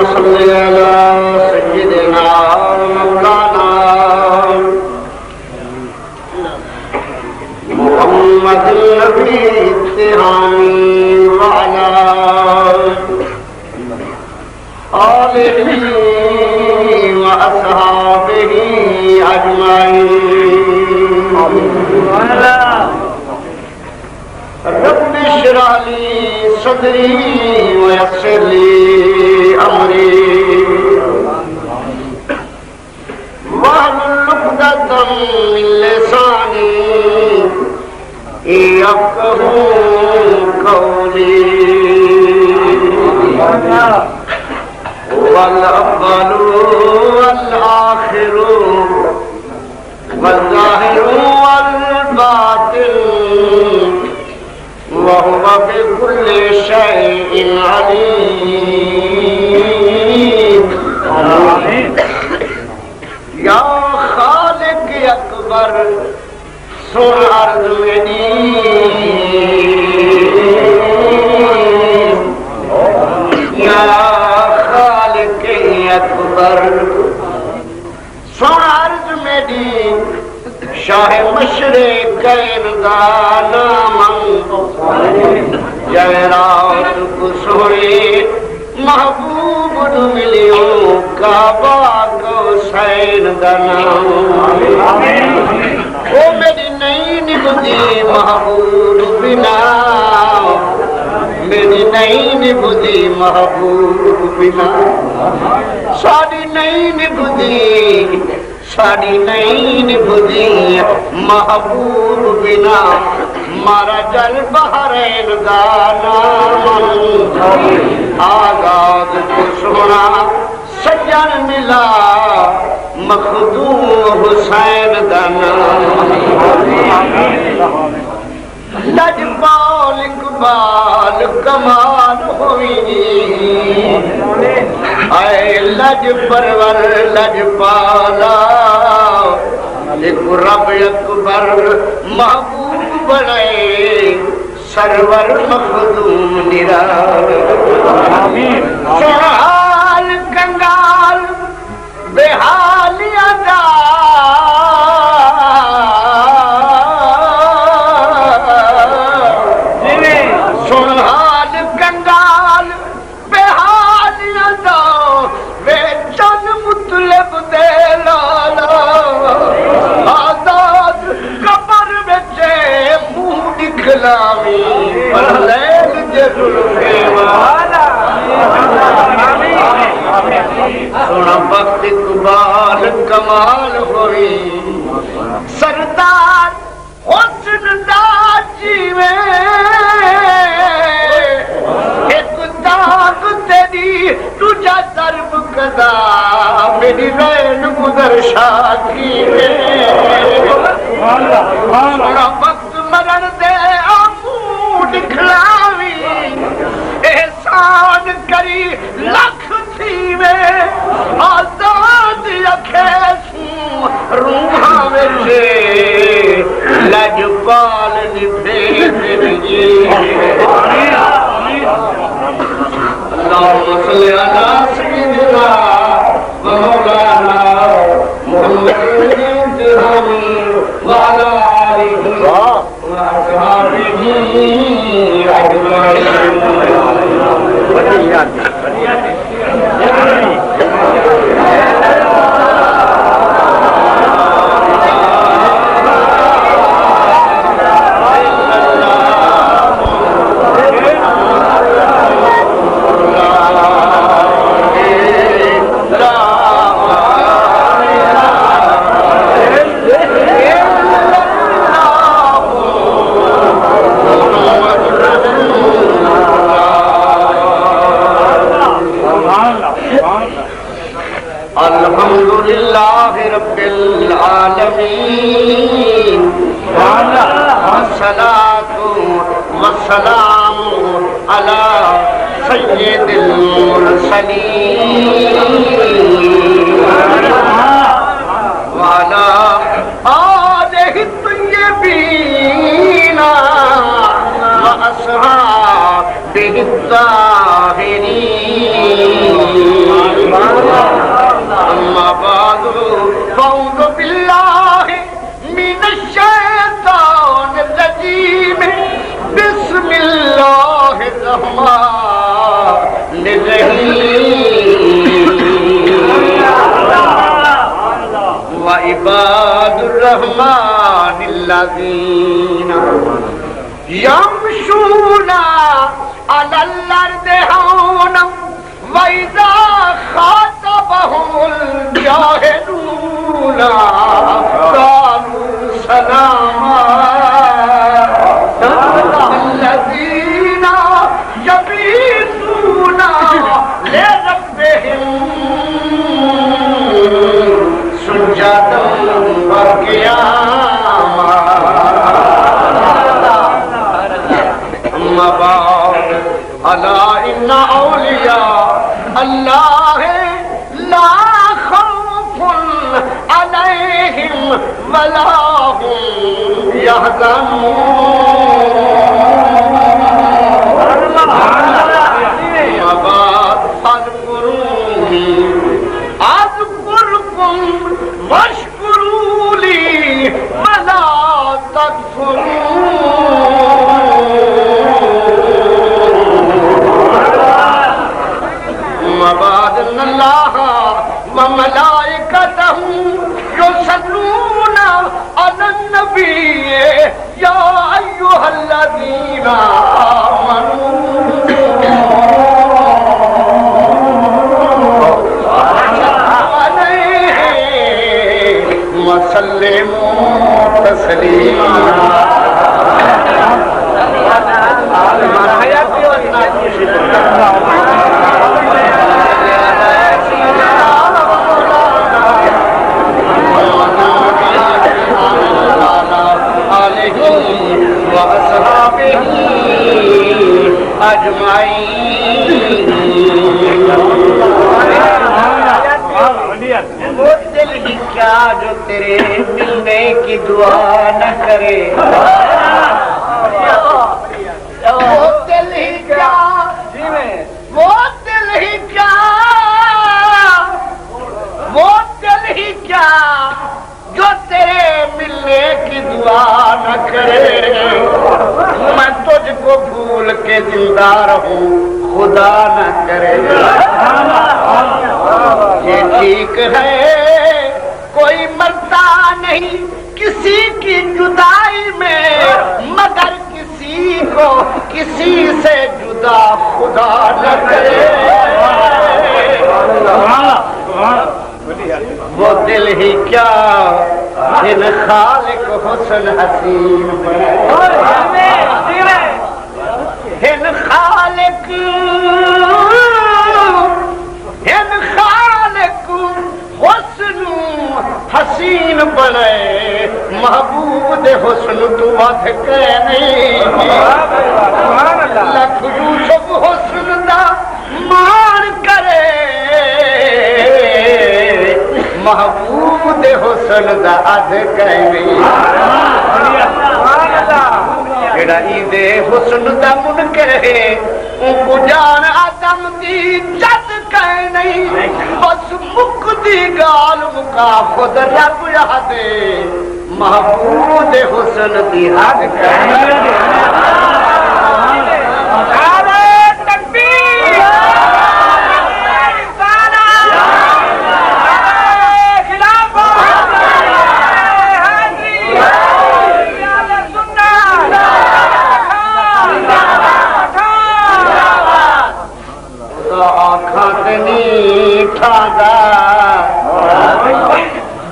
صل على سيدنا مولانا محمد النبي التهامي وعلى آله وأصحابه أجمعين. رب اشرح لي صدري ويسر لي أمري واحلل عقدة من لساني يفقهوا قولي. والأول والآخر والظاهر والباطن وهو بكل شيء عليم. آمين. یا خالق اکبر سن عرض میں یا خالق اکبر سن عرض میں شاہ مشرق دانا منگ جہرات کو سوڑے محبوب ملیوں کعبہ کو سین دانا. او میری نئی نبدی محبوب بنا میری نئی نبدی محبوب بنا ساری نئی نبدی محبوب بنا مارا جل بحرین دانا من آزاد کو سونا سجن ملا مخدوم حسین دانا. لجپال اقبال کمال ہوئی اے لج پرور لجپالا ایک رب اکبر محبوب بڑے سرور مخدوم نرار. سرحال کنگال بحالی ادا سرحال کنگال بحالی ادا وے چند مطلب دے لالا آزاد قبر بچے منہ دکھلاوی پر لیل جرل خیوالا. سونا وقت اقبال کمال ہوئی سردار حسن دا جیویں ایک داغ تیری تجھا درب کدا میری رین گزر شاکی میں سونا وقت مرن دے آمو دکھلاوی احسان کری لکھ تھی میں آزاد اکھیسوں روحاں وچے لجپال نبھے فرجی. اللہم صلی علی سیدنا مولانا محمد التهامي وعلى آلہ وأصحابہ الحمدللہ رب العالمین والصلاة والسلام علی سید المرسلین وعلی آلہ الطیبین وأصحابه الطاهرين. الرحمن الذين يمشون على الأرض هونا وإذا خاطبهم الجاهلون قالوا سلاما الذين يبيتون لربهم سجدا وقياما أما بعد ألا إن أولياء الله لا خوف عليهم ولا هم يحزنون أما بعد فاذكروني أذكركم واشكروا لي ولا تكفرون وبعد أن الله وملائكته يصلون على النبي يا أيها الذين آمنوا وسلموا تسليما وأصحابه أجمعين وہ دل ہی کیا جو تیرے ملنے کی دعا نہ کرے وہ دل ہی کیا وہ دل ہی کیا وہ دل ہی کیا جو تیرے ملنے کی دعا نہ کرے میں تجھ کو بھول کے زندہ رہوں خدا نہ کرے یہ ٹھیک ہے کوئی مرتا نہیں کسی کی جدائی میں مگر کسی کو کسی سے جدا خدا نہ کرے وہ دل ہی کیا ان خالق حسن حسین ان خالق حسن حسین بنے محبوب حسن تو ود کے نہیں لکھ یوسف حسن دا مان کرے محبوب حسن دا اد کے نہیں جڑا دے حسن دا منکر ہے ان کو جان آدم دی جد کہ نہیں بس مک دی گال مکا خود رب یادے محبوب حسن دی حد کہ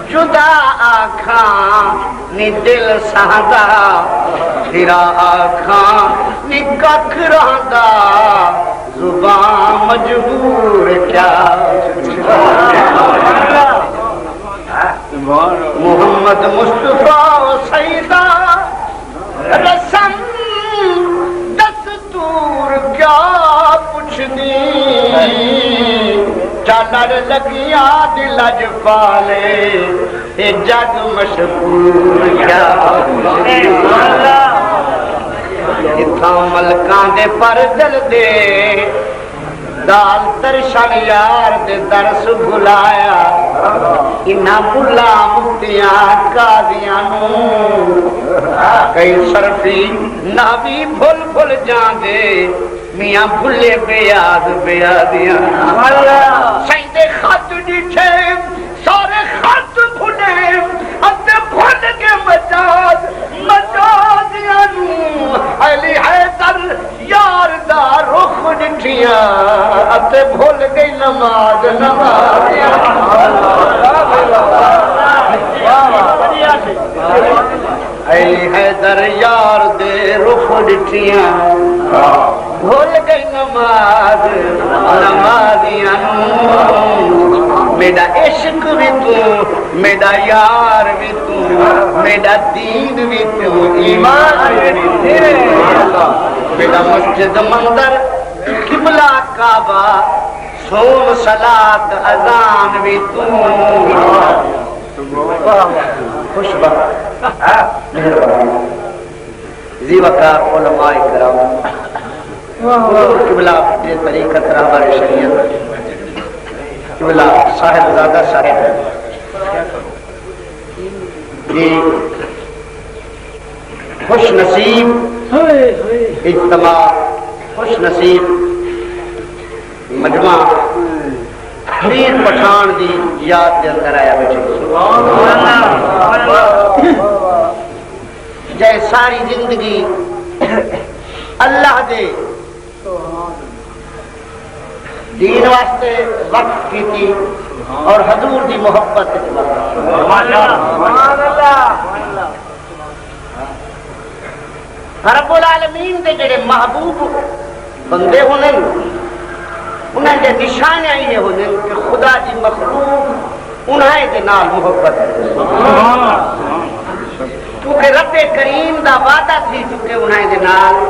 جدا آکھاں نی دل سہدا پھرا آکھاں نی ککھ رہندا زبان مجبور کیا محمد مصطفیٰ سیدہ رسم دستور کیا پوچھ دی چادر لگیا دل اج پالے اے جگ مشہور کیا اتھاں ملکاں دے پر دل دے دال ترشن یار دے درس بھلایا انہاں بھلا مفتیاں قاضیاں نو کئی صرفی ناوی بھول بھول جاندے میاں بھلے بیاد بیادیاں سیندے خط ڈیٹھے سارے خط بھلے اتے بھلے بچاد مچادیاں علی حیدر یار دا رخ ڈٹھیاں اتے بھول گئی نماز نمازیاں علی حیدر یار دے رخ ڈٹھیاں بھول گئی نماز نمازیاں میرا عشق بھی تو میرا یار بھی تو میرا دین بھی تو ایمان بھی تو میرا مسجد مندر قبلہ کعبہ صوم صلاۃ اذان بھی تو خوش بخت زی وقار علماء کرام قبلہ یہ طریقت رہبر شریعت قبلہ صاحب زادہ صاحب یہ خوش نصیب اجتماع خوش نصیب مجمع پیر پٹھان دی یاد دے اندر آیا بیٹھے جائے ساری زندگی اللہ دے دین واسطے وقت کی تھی اور حضور دی محبت رب العالمین دے جڑے محبوب بندے ہونے انہیں دے نشانیاں یہ ہونے کہ خدا دی مخلوق انہیں دے نال محبت ہے کیونکہ رب کریم دا وعدہ تھی چکے انہیں دے نال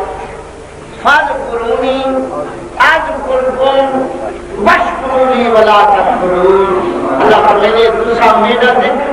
فض قرونی اذکرکم واشکرونی ولا تکفرون اللہ فرمائے دوسرا میرا ذکر